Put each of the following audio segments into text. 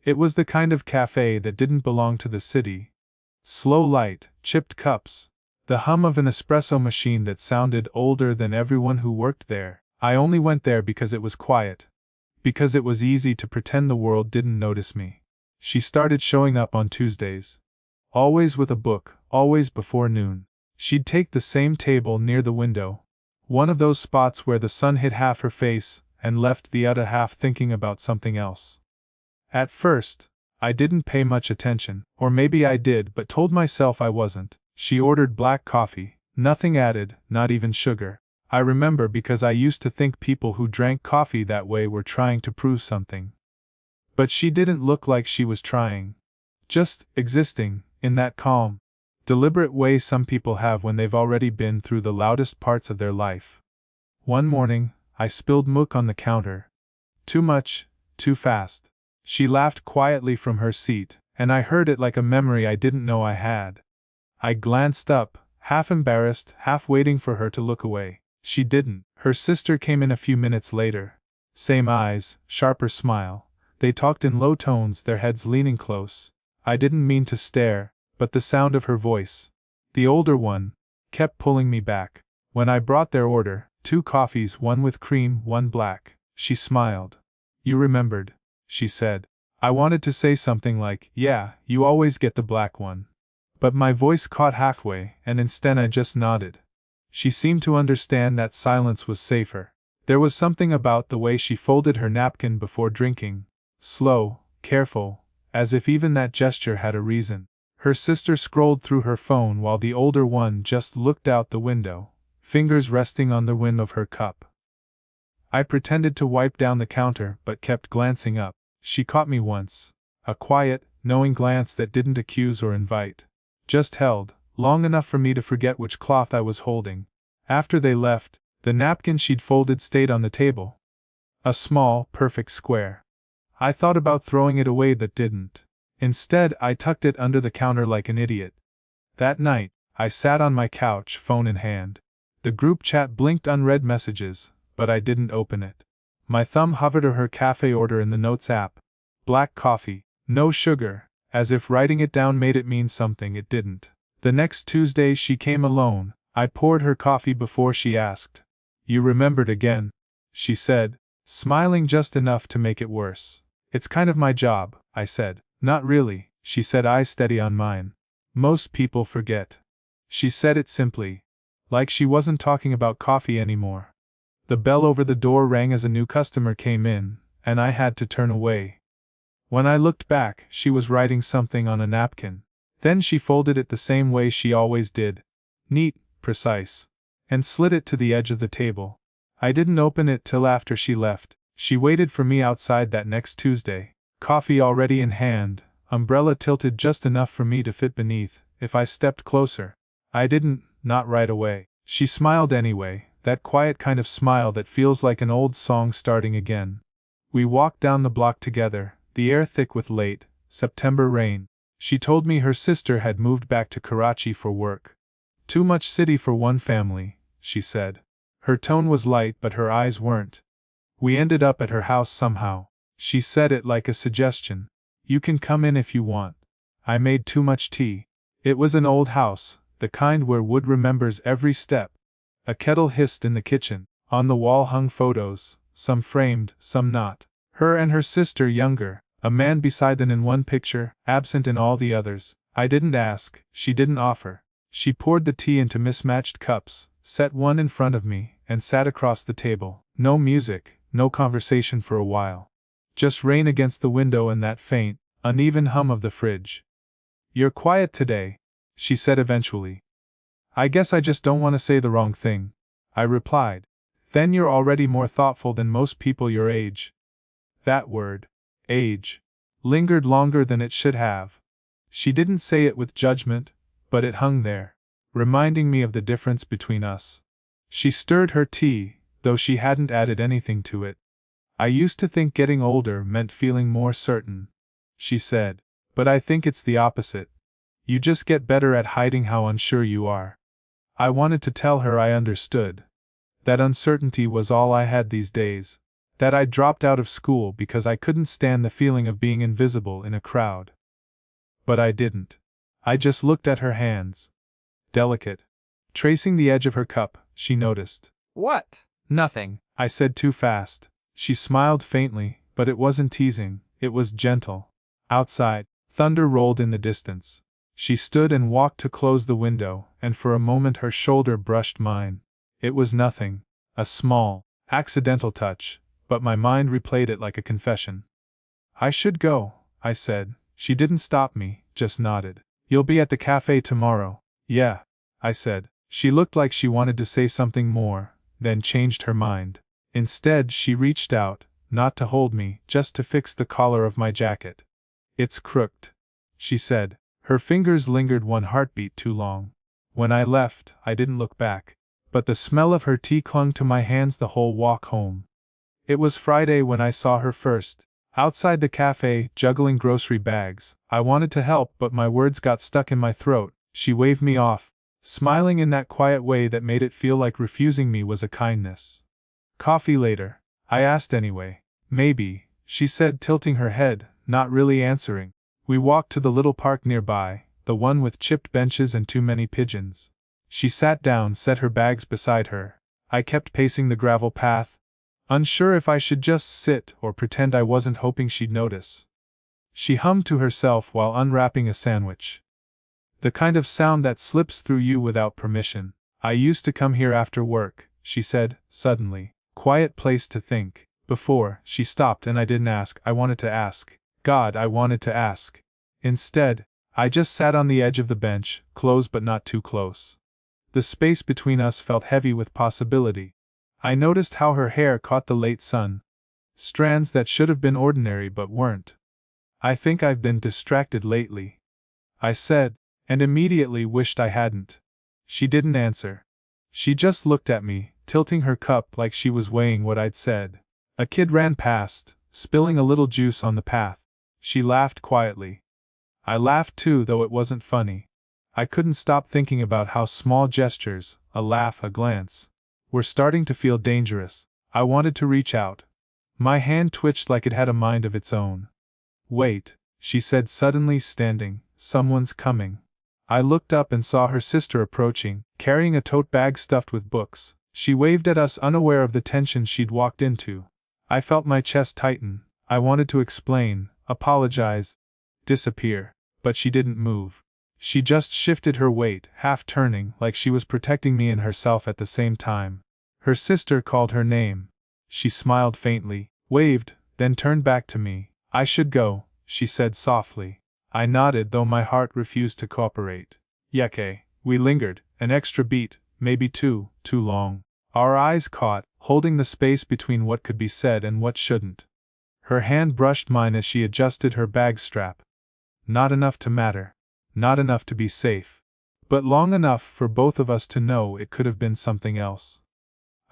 It was the kind of cafe that didn't belong to the city. Slow light, chipped cups, the hum of an espresso machine that sounded older than everyone who worked there. I only went there because it was quiet. Because it was easy to pretend the world didn't notice me. She started showing up on Tuesdays. Always with a book, always before noon. She'd take the same table near the window. One of those spots where the sun hit half her face and left the other half thinking about something else. At first, I didn't pay much attention, or maybe I did but told myself I wasn't. She ordered black coffee, nothing added, not even sugar. I remember because I used to think people who drank coffee that way were trying to prove something. But she didn't look like she was trying. Just existing, in that calm, deliberate way some people have when they've already been through the loudest parts of their life. One morning, I spilled milk on the counter. Too much, too fast. She laughed quietly from her seat, and I heard it like a memory I didn't know I had. I glanced up, half embarrassed, half waiting for her to look away. She didn't. Her sister came in a few minutes later. Same eyes, sharper smile. They talked in low tones, their heads leaning close. I didn't mean to stare, but the sound of her voice, the older one, kept pulling me back. When I brought their order, 2 coffees, one with cream, one black, she smiled. You remembered, she said. I wanted to say something like, yeah, you always get the black one. But my voice caught halfway, and instead I just nodded. She seemed to understand that silence was safer. There was something about the way she folded her napkin before drinking. Slow, careful, as if even that gesture had a reason. Her sister scrolled through her phone while the older one just looked out the window, fingers resting on the rim of her cup. I pretended to wipe down the counter but kept glancing up. She caught me once. A quiet, knowing glance that didn't accuse or invite. Just held, long enough for me to forget which cloth I was holding. After they left, the napkin she'd folded stayed on the table. A small, perfect square. I thought about throwing it away but didn't. Instead, I tucked it under the counter like an idiot. That night, I sat on my couch, phone in hand. The group chat blinked unread messages, but I didn't open it. My thumb hovered over her cafe order in the Notes app. Black coffee, no sugar, as if writing it down made it mean something it didn't. The next Tuesday she came alone. I poured her coffee before she asked. You remembered again, she said, smiling just enough to make it worse. It's kind of my job, I said. Not really, she said, eyes steady on mine. Most people forget. She said it simply, like she wasn't talking about coffee anymore. The bell over the door rang as a new customer came in, and I had to turn away. When I looked back, she was writing something on a napkin. Then she folded it the same way she always did. Neat, precise. And slid it to the edge of the table. I didn't open it till after she left. She waited for me outside that next Tuesday. Coffee already in hand, umbrella tilted just enough for me to fit beneath, if I stepped closer. I didn't, not right away. She smiled anyway, that quiet kind of smile that feels like an old song starting again. We walked down the block together, the air thick with late September rain. She told me her sister had moved back to Karachi for work. Too much city for one family, she said. Her tone was light but her eyes weren't. We ended up at her house somehow. She said it like a suggestion. You can come in if you want. I made too much tea. It was an old house, the kind where wood remembers every step. A kettle hissed in the kitchen. On the wall hung photos, some framed, some not. Her and her sister younger, a man beside them in one picture, absent in all the others. I didn't ask, she didn't offer. She poured the tea into mismatched cups, set one in front of me, and sat across the table. No music, no conversation for a while. Just rain against the window and that faint, uneven hum of the fridge. You're quiet today, she said eventually. I guess I just don't want to say the wrong thing, I replied. Then you're already more thoughtful than most people your age. That word, age, lingered longer than it should have. She didn't say it with judgment, but it hung there, reminding me of the difference between us. She stirred her tea, though she hadn't added anything to it. I used to think getting older meant feeling more certain, she said, but I think it's the opposite. You just get better at hiding how unsure you are. I wanted to tell her I understood. That uncertainty was all I had these days. That I dropped out of school because I couldn't stand the feeling of being invisible in a crowd. But I didn't. I just looked at her hands. Delicate. Tracing the edge of her cup, she noticed. What? Nothing, I said too fast. She smiled faintly, but it wasn't teasing, it was gentle. Outside, thunder rolled in the distance. She stood and walked to close the window, and for a moment her shoulder brushed mine. It was nothing, a small, accidental touch, but my mind replayed it like a confession. I should go, I said. She didn't stop me, just nodded. You'll be at the cafe tomorrow. Yeah, I said. She looked like she wanted to say something more, then changed her mind. Instead, she reached out, not to hold me, just to fix the collar of my jacket. It's crooked, she said. Her fingers lingered one heartbeat too long. When I left, I didn't look back, but the smell of her tea clung to my hands the whole walk home. It was Friday when I saw her first, outside the cafe, juggling grocery bags. I wanted to help, but my words got stuck in my throat. She waved me off, smiling in that quiet way that made it feel like refusing me was a kindness. Coffee later, I asked anyway. Maybe, she said, tilting her head, not really answering. We walked to the little park nearby, the one with chipped benches and too many pigeons. She sat down, set her bags beside her. I kept pacing the gravel path, unsure if I should just sit or pretend I wasn't hoping she'd notice. She hummed to herself while unwrapping a sandwich. The kind of sound that slips through you without permission. I used to come here after work, she said, suddenly. Quiet place to think. Before, she stopped and I didn't ask. I wanted to ask. God, I wanted to ask. Instead, I just sat on the edge of the bench, close but not too close. The space between us felt heavy with possibility. I noticed how her hair caught the late sun. Strands that should have been ordinary but weren't. I think I've been distracted lately, I said, and immediately wished I hadn't. She didn't answer. She just looked at me, tilting her cup like she was weighing what I'd said. A kid ran past, spilling a little juice on the path. She laughed quietly. I laughed too, though it wasn't funny. I couldn't stop thinking about how small gestures, a laugh, a glance, were starting to feel dangerous. I wanted to reach out. My hand twitched like it had a mind of its own. Wait, she said suddenly, standing. Someone's coming. I looked up and saw her sister approaching, carrying a tote bag stuffed with books. She waved at us, unaware of the tension she'd walked into. I felt my chest tighten. I wanted to explain, apologize, disappear, but she didn't move. She just shifted her weight, half turning, like she was protecting me and herself at the same time. Her sister called her name. She smiled faintly, waved, then turned back to me. I should go, she said softly. I nodded, though my heart refused to cooperate. Yeke. We lingered, an extra beat, maybe two, too long. Our eyes caught, holding the space between what could be said and what shouldn't. Her hand brushed mine as she adjusted her bag strap. Not enough to matter. Not enough to be safe. But long enough for both of us to know it could have been something else.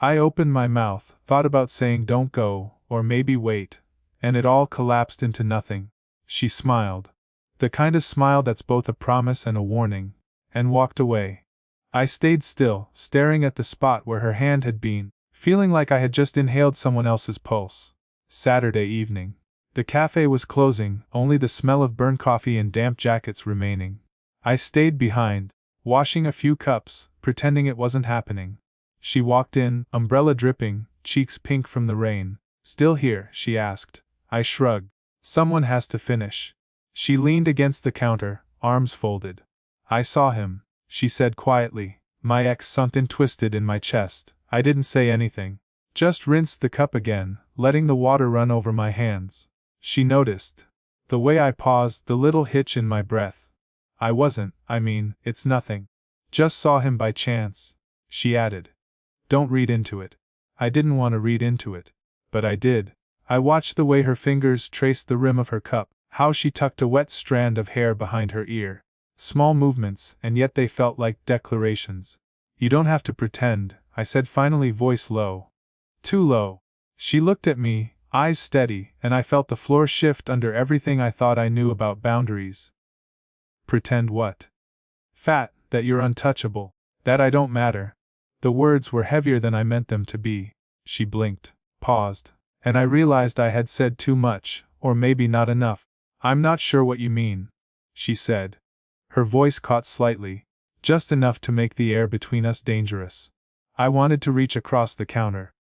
I opened my mouth, thought about saying don't go, or maybe wait, and it all collapsed into nothing. She smiled. The kind of smile that's both a promise and a warning, and walked away. I stayed still, staring at the spot where her hand had been, feeling like I had just inhaled someone else's pulse. Saturday evening. The cafe was closing, only the smell of burnt coffee and damp jackets remaining. I stayed behind, washing a few cups, pretending it wasn't happening. She walked in, umbrella dripping, cheeks pink from the rain. Still here? She asked. I shrugged. Someone has to finish. She leaned against the counter, arms folded. I saw him, she said quietly. My ex something twisted in my chest. I didn't say anything. Just rinsed the cup again, letting the water run over my hands. She noticed. The way I paused, the little hitch in my breath. It's nothing. Just saw him by chance, she added. Don't read into it. I didn't want to read into it. But I did. I watched the way her fingers traced the rim of her cup, how she tucked a wet strand of hair behind her ear. Small movements, and yet they felt like declarations. You don't have to pretend, I said finally, voice low. Too low. She looked at me, eyes steady, and I felt the floor shift under everything I thought I knew about boundaries. Pretend what? Fat, that you're untouchable, that I don't matter. The words were heavier than I meant them to be. She blinked, paused, and I realized I had said too much, or maybe not enough. "I'm not sure what you mean," she said. Her voice caught slightly, just enough to make the air between us dangerous. I wanted to reach across the counter.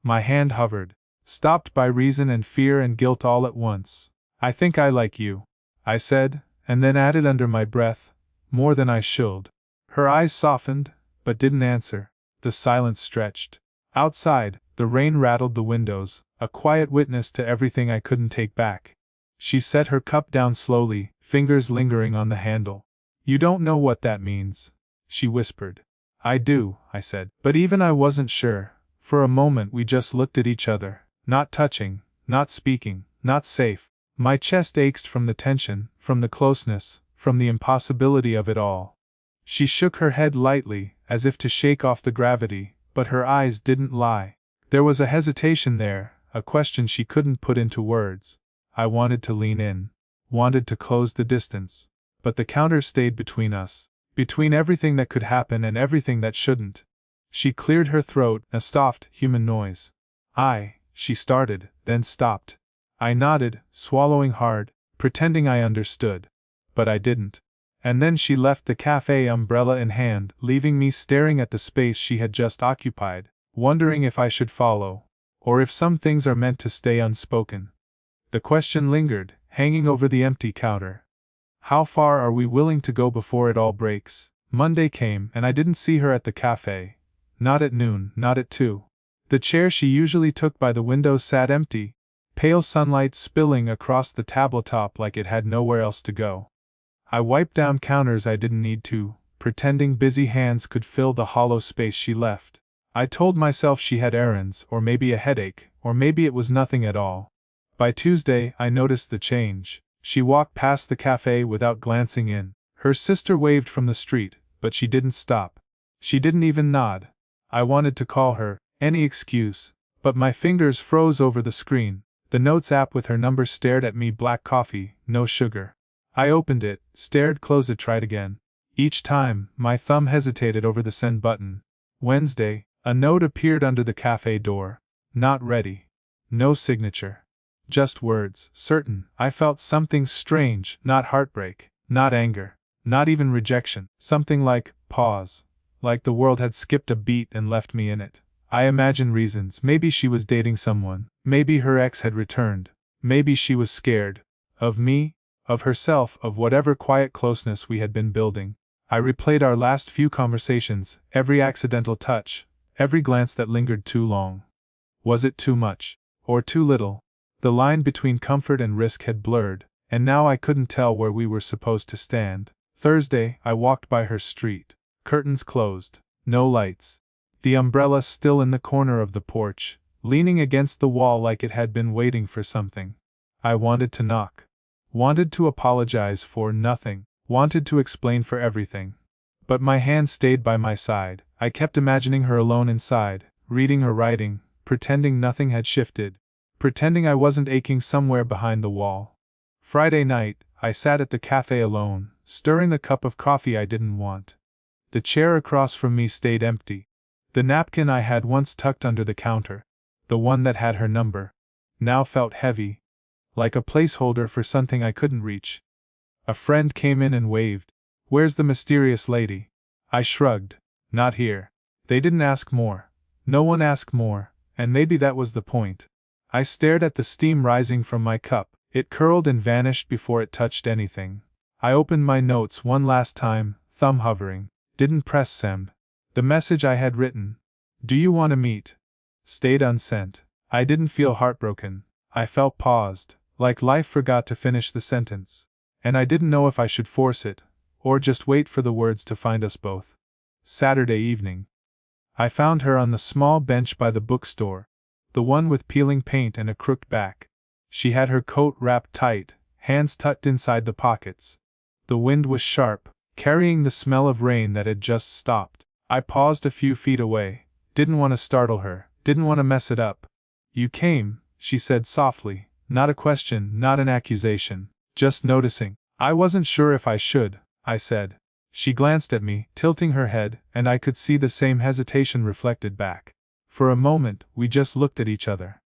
My hand hovered, stopped by reason and fear and guilt all at once. "I think I like you," I said, and then added under my breath, "more than I should." Her eyes softened, but didn't answer. The silence stretched. Outside, the rain rattled the windows, a quiet witness to everything I couldn't take back. She set her cup down slowly, fingers lingering on the handle. "You don't know what that means," she whispered. "I do," I said, but even I wasn't sure. For a moment we just looked at each other, not touching, not speaking, not safe. My chest ached from the tension, from the closeness, from the impossibility of it all. She shook her head lightly, as if to shake off the gravity, but her eyes didn't lie. There was a hesitation there, a question she couldn't put into words. I wanted to lean in, wanted to close the distance, but the counter stayed between us, between everything that could happen and everything that shouldn't. She cleared her throat, a soft, human noise. She started, then stopped. I nodded, swallowing hard, pretending I understood. But I didn't. And then she left the cafe, umbrella in hand, leaving me staring at the space she had just occupied, wondering if I should follow, or if some things are meant to stay unspoken. The question lingered, hanging over the empty counter. How far are we willing to go before it all breaks? Monday came, and I didn't see her at the cafe. Not at noon, not at 2. The chair she usually took by the window sat empty, pale sunlight spilling across the tabletop like it had nowhere else to go. I wiped down counters I didn't need to, pretending busy hands could fill the hollow space she left. I told myself she had errands, or maybe a headache, or maybe it was nothing at all. By Tuesday, I noticed the change. She walked past the cafe without glancing in. Her sister waved from the street, but she didn't stop. She didn't even nod. I wanted to call her, any excuse, but my fingers froze over the screen. The notes app with her number stared at me. Black coffee, no sugar. I opened it, stared, closed it, tried again. Each time, my thumb hesitated over the send button. Wednesday, a note appeared under the cafe door. Not ready. No signature. Just words, certain. I felt something strange, not heartbreak, not anger, not even rejection. Something like pause. Like the world had skipped a beat and left me in it. I imagined reasons. Maybe she was dating someone. Maybe her ex had returned. Maybe she was scared. Of me, of herself, of whatever quiet closeness we had been building. I replayed our last few conversations, every accidental touch, every glance that lingered too long. Was it too much? Or too little? The line between comfort and risk had blurred, and now I couldn't tell where we were supposed to stand. Thursday, I walked by her street. Curtains closed. No lights. The umbrella still in the corner of the porch, leaning against the wall like it had been waiting for something. I wanted to knock. Wanted to apologize for nothing. Wanted to explain for everything. But my hand stayed by my side. I kept imagining her alone inside, reading her writing, pretending nothing had shifted, pretending I wasn't aching somewhere behind the wall. Friday night, I sat at the cafe alone, stirring the cup of coffee I didn't want. The chair across from me stayed empty. The napkin I had once tucked under the counter, the one that had her number, now felt heavy, like a placeholder for something I couldn't reach. A friend came in and waved. "Where's the mysterious lady?" I shrugged. "Not here." They didn't ask more. No one asked more, and maybe that was the point. I stared at the steam rising from my cup. It curled and vanished before it touched anything. I opened my notes one last time, thumb hovering. Didn't press send. The message I had written, "Do you want to meet?" stayed unsent. I didn't feel heartbroken. I felt paused, like life forgot to finish the sentence. And I didn't know if I should force it, or just wait for the words to find us both. Saturday evening. I found her on the small bench by the bookstore, the one with peeling paint and a crooked back. She had her coat wrapped tight, hands tucked inside the pockets. The wind was sharp, carrying the smell of rain that had just stopped. I paused a few feet away, didn't want to startle her, didn't want to mess it up. "You came," she said softly, not a question, not an accusation, just noticing. "I wasn't sure if I should," I said. She glanced at me, tilting her head, and I could see the same hesitation reflected back. For a moment, we just looked at each other.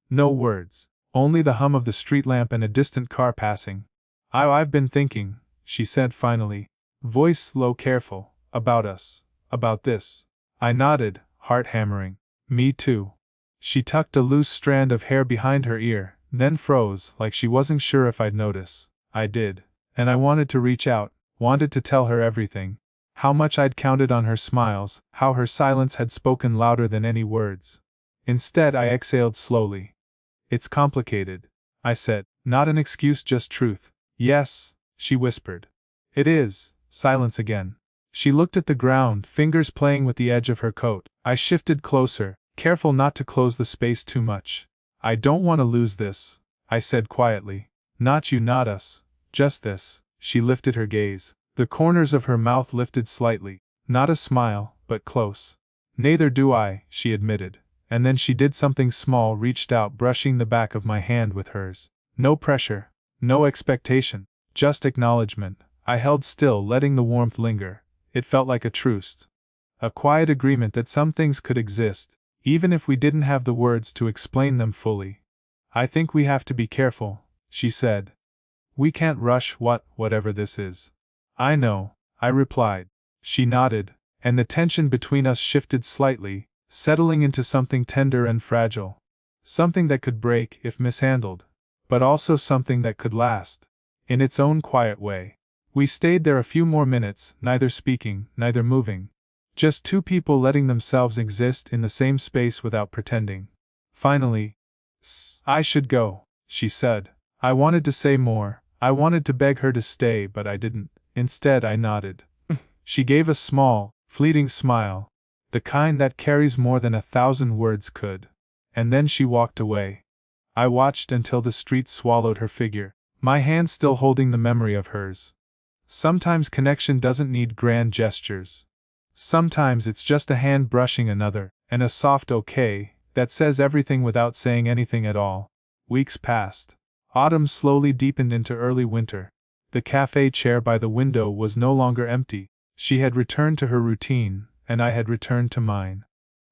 No words. Only the hum of the street lamp and a distant car passing. I've been thinking, she said finally. Voice low, careful. About us. About this. I nodded, heart hammering. Me too. She tucked a loose strand of hair behind her ear, then froze, like she wasn't sure if I'd notice. I did. And I wanted to reach out, wanted to tell her everything. How much I'd counted on her smiles, how her silence had spoken louder than any words. Instead, I exhaled slowly. It's complicated, I said, not an excuse, just truth. Yes, she whispered. It is. Silence again. She looked at the ground, fingers playing with the edge of her coat. I shifted closer, careful not to close the space too much. I don't want to lose this, I said quietly. Not you, not us. Just this. She lifted her gaze. The corners of her mouth lifted slightly. Not a smile, but close. Neither do I, she admitted. And then she did something small, reached out, brushing the back of my hand with hers. No pressure. No expectation. Just acknowledgement. I held still, letting the warmth linger. It felt like a truce. A quiet agreement that some things could exist, even if we didn't have the words to explain them fully. I think we have to be careful, she said. We can't rush whatever this is. I know, I replied. She nodded, and the tension between us shifted slightly, settling into something tender and fragile. Something that could break if mishandled, but also something that could last, in its own quiet way. We stayed there a few more minutes, neither speaking, neither moving. Just two people letting themselves exist in the same space without pretending. Finally, I should go, she said. I wanted to say more, I wanted to beg her to stay, but I didn't. Instead, I nodded. She gave a small, fleeting smile, the kind that carries more than 1,000 words could. And then she walked away. I watched until the street swallowed her figure, my hand still holding the memory of hers. Sometimes connection doesn't need grand gestures. Sometimes it's just a hand brushing another, and a soft okay that says everything without saying anything at all. Weeks passed. Autumn slowly deepened into early winter. The cafe chair by the window was no longer empty. She had returned to her routine, and I had returned to mine.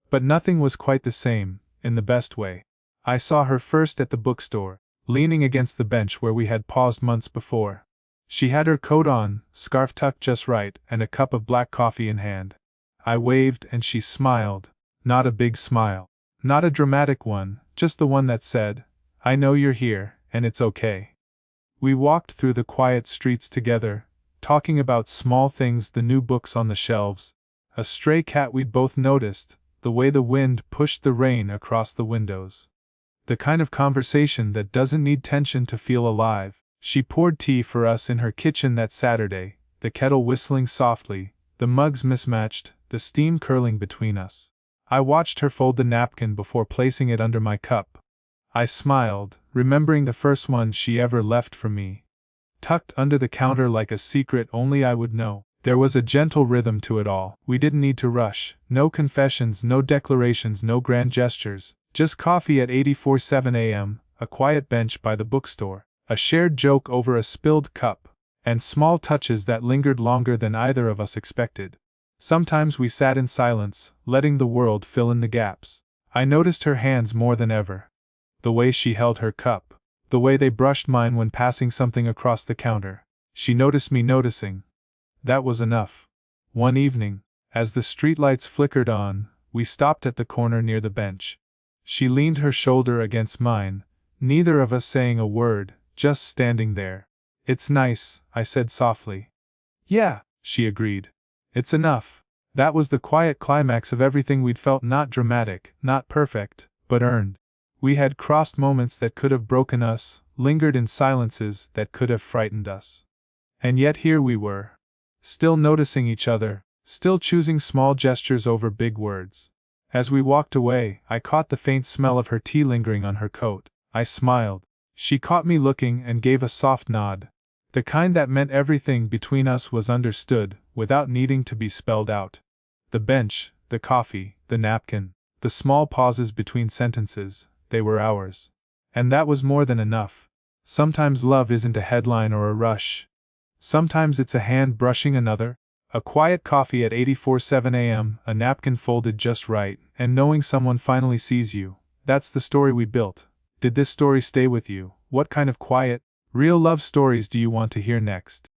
But nothing was quite the same, in the best way. I saw her first at the bookstore, leaning against the bench where we had paused months before. She had her coat on, scarf tucked just right, and a cup of black coffee in hand. I waved and she smiled. Not a big smile. Not a dramatic one, just the one that said, I know you're here, and it's okay. We walked through the quiet streets together, talking about small things, the new books on the shelves, a stray cat we'd both noticed, the way the wind pushed the rain across the windows. The kind of conversation that doesn't need tension to feel alive. She poured tea for us in her kitchen that Saturday, the kettle whistling softly, the mugs mismatched, the steam curling between us. I watched her fold the napkin before placing it under my cup. I smiled, remembering the first one she ever left for me. Tucked under the counter like a secret only I would know. There was a gentle rhythm to it all. We didn't need to rush. No confessions, no declarations, no grand gestures. Just coffee at 84:07 a.m., a quiet bench by the bookstore, a shared joke over a spilled cup, and small touches that lingered longer than either of us expected. Sometimes we sat in silence, letting the world fill in the gaps. I noticed her hands more than ever. The way she held her cup. The way they brushed mine when passing something across the counter. She noticed me noticing. That was enough. One evening, as the streetlights flickered on, we stopped at the corner near the bench. She leaned her shoulder against mine, neither of us saying a word, just standing there. It's nice, I said softly. Yeah, she agreed. It's enough. That was the quiet climax of everything we'd felt, not dramatic, not perfect, but earned. We had crossed moments that could have broken us, lingered in silences that could have frightened us. And yet here we were. Still noticing each other, still choosing small gestures over big words. As we walked away, I caught the faint smell of her tea lingering on her coat. I smiled. She caught me looking and gave a soft nod. The kind that meant everything between us was understood, without needing to be spelled out. The bench, the coffee, the napkin, the small pauses between sentences, they were ours. And that was more than enough. Sometimes love isn't a headline or a rush. Sometimes it's a hand brushing another, a quiet coffee at 84:07 a.m., a napkin folded just right, and knowing someone finally sees you. That's the story we built. Did this story stay with you? What kind of quiet, real love stories do you want to hear next?